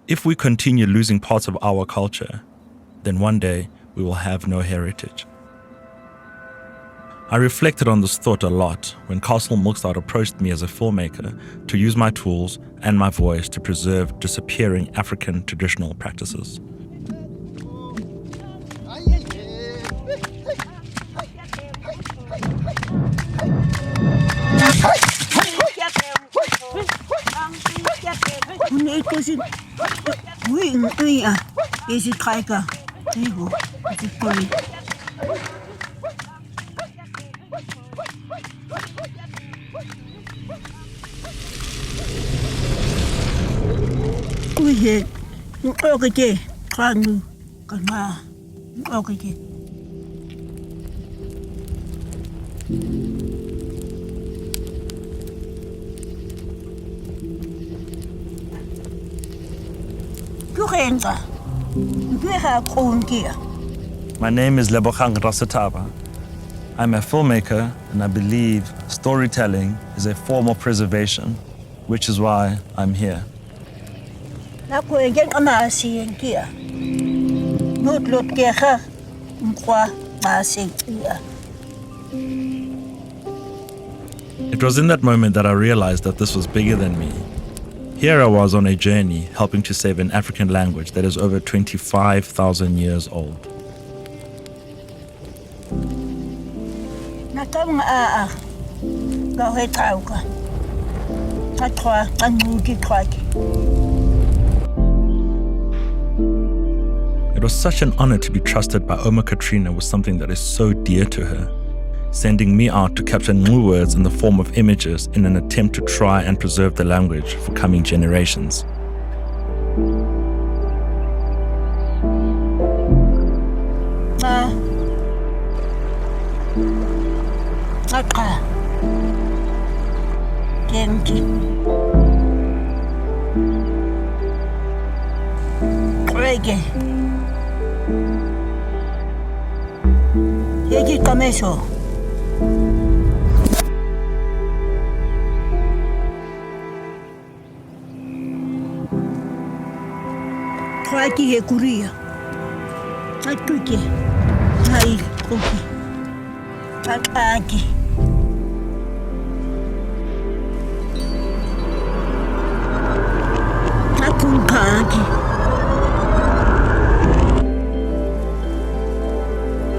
If we continue losing parts of our culture, then one day we will have no heritage. I reflected on this thought a lot when Castle Milkstout approached me as a filmmaker to use my tools and my voice to preserve disappearing African traditional practices. My name is Lebogang Rasataba. I'm a filmmaker, and I believe storytelling is a form of preservation, which is why I'm here. It was in that moment that I realized that this was bigger than me. Here I was on a journey helping to save an African language that is over 25,000 years old. It was such an honor to be trusted by Oma Katrina with something that is so dear to her, sending me out to capture new words in the form of images in an attempt to try and preserve the language for coming generations.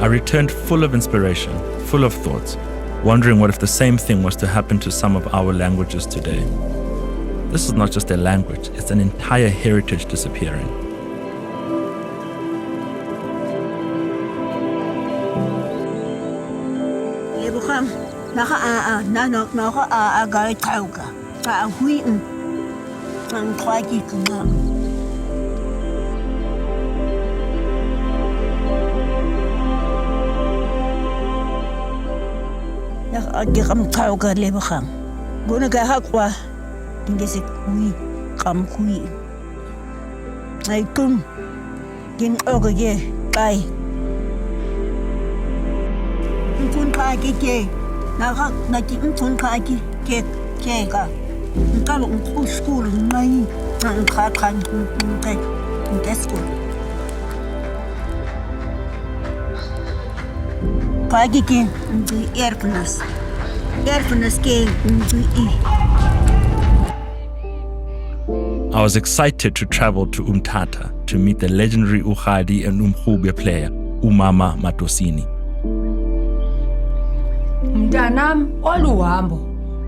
I returned full of inspiration, full of thoughts, wondering what if the same thing was to happen to some of our languages today. This is not just a language, it's an entire heritage disappearing. I was excited to travel to Umtata to meet the legendary Ukhadi and Umkhubwe player, Umama Matosini. Mntanam oluhambo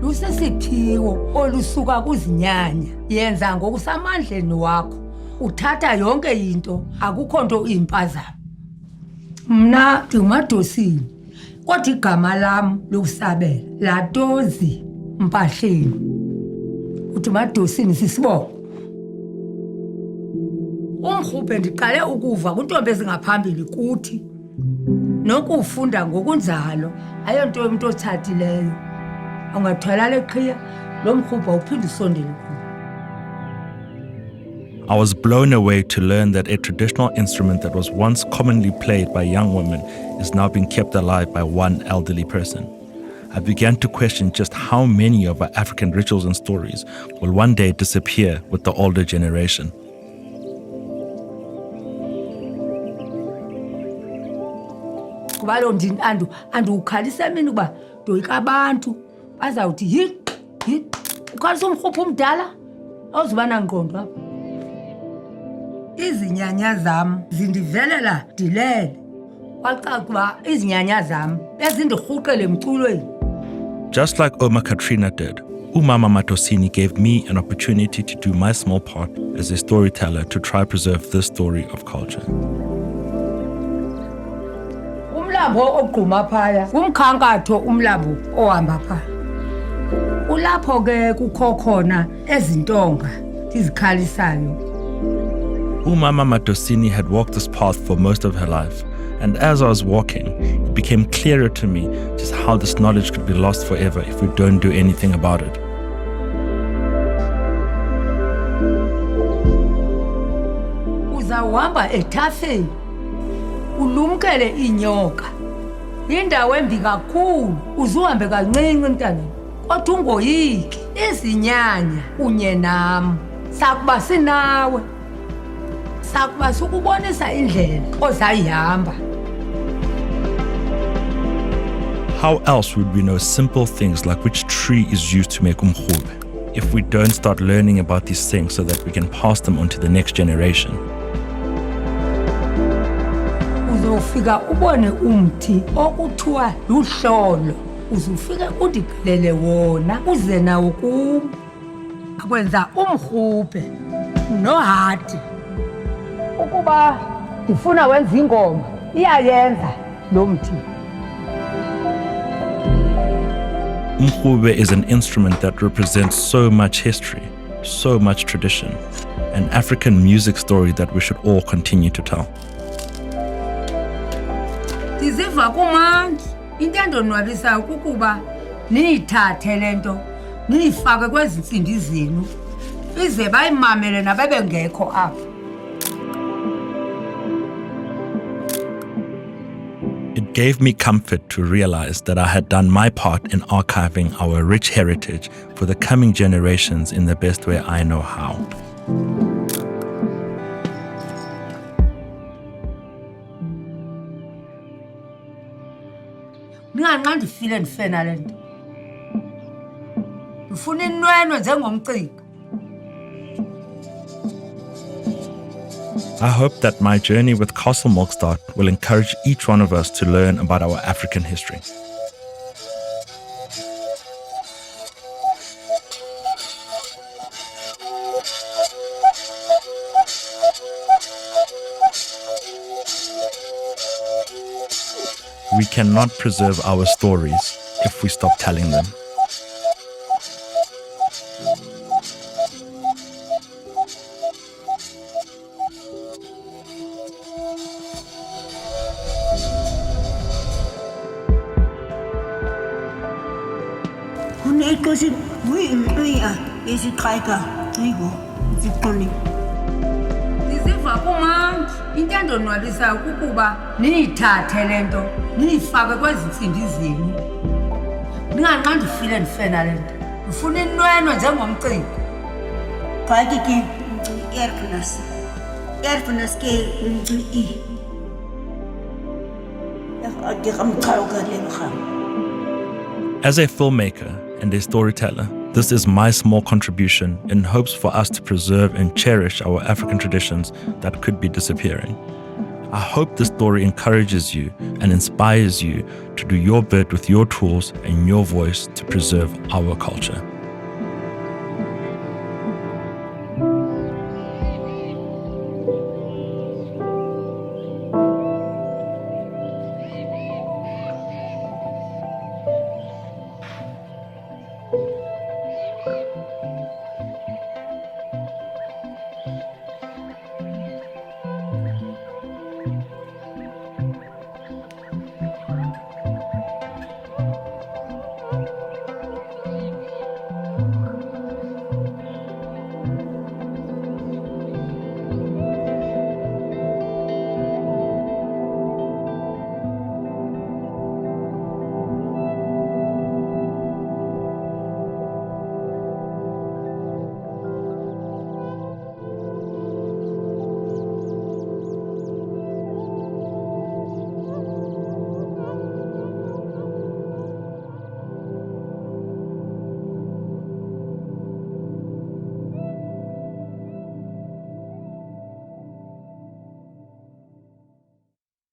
lusesiphiwo olusuka kuzinyanya yenza ngokusamandleni wakho uthatha yonke into akukho nto impazamo. Mna ndinguMadosini kodwa igama lam lokusabela Latozi Mpahleni. Uthi Madosini sisibongo. Umkhubhe ndiqale ukuva kuntombi ezingaphambili kuthi nokufunda ngokunjalo ayonto yomuntu otshatileyo ungathwala leqhiya lo mkhubhe uphinde usondele kuwo. I was blown away to learn that a traditional instrument that was once commonly played by young women is now being kept alive by one elderly person. I began to question just how many of our African rituals and stories will one day disappear with the older generation. ndigqiba loo andiwukhalisa emini ukuba ndoyika abantu bazawuthi yi ukhalisa umrhuphu umdala awuzuba nangqondo apha. Izinyanya zam zindivelela ndilele kwacaca ukuba izinyanya zam bezindirhuqele emculweni. Just like Oma Katrina did, Umama Matosini gave me an opportunity to do my small part as a storyteller to try preserve this story of culture. Umlambo ogquma phaya kumkhankatho umlambo ohamba phaya. Kulapho ke kukho khona ezintonga izikhalisayo. Umama Matosini had walked this path for most of her life, and as I was walking, it became clearer to me just how this knowledge could be lost forever if we don't do anything about it. Uzawuhamba ethafeni ulumkele inyoka. Indawo embi kakhulu, uzuhambe kancinci mntanami. Kodwa ungoyiki, izinyanya kunye nam sakuba sinawe. Sakuba sikubonisa indlela ozayihamba. How else would we know simple things like which tree is used to make umkhube if we don't start learning about these things so that we can pass them on to the next generation? Uzofika ubone umthi okuthiwa luhlolo. Uzufike udigelele wona uze nawo kum. Akwenza umrhube nohati. Ukuba ndifuna wenza ingoma iyayenza lo mthi. Umkhube is an instrument that represents so much history, so much tradition, an African music story that we should all continue to tell. Ndiziva kumandla. Into endonwabisayo kukuba niyithathe le nto niyifake kwezi ntsimbi zenu ize bayimamele nabebengekho apha. It gave me comfort to realize that I had done my part in archiving our rich heritage for the coming generations in the best way I know how. Ndinganqa ndifile ndifena le nto. Ndifuna inwenwe njengomciko. I hope that my journey with Castle Milkstart will encourage each one of us to learn about our African history. We cannot preserve our stories if we stop telling them. Ndiziva kumandla. Into endonwabisayo kukuba niyithathe le nto niyifake kwezi ntsimbi zenu. Ndinganqa ndifile ndifena le nto. Ndifuna inwenwe njengomciko. Erfenis ke umciki. As a filmmaker and a storyteller, this is my small contribution in hopes for us to preserve and cherish our African traditions that could be disappearing. I hope this story encourages you and inspires you to do your bit with your tools and your voice to preserve our culture.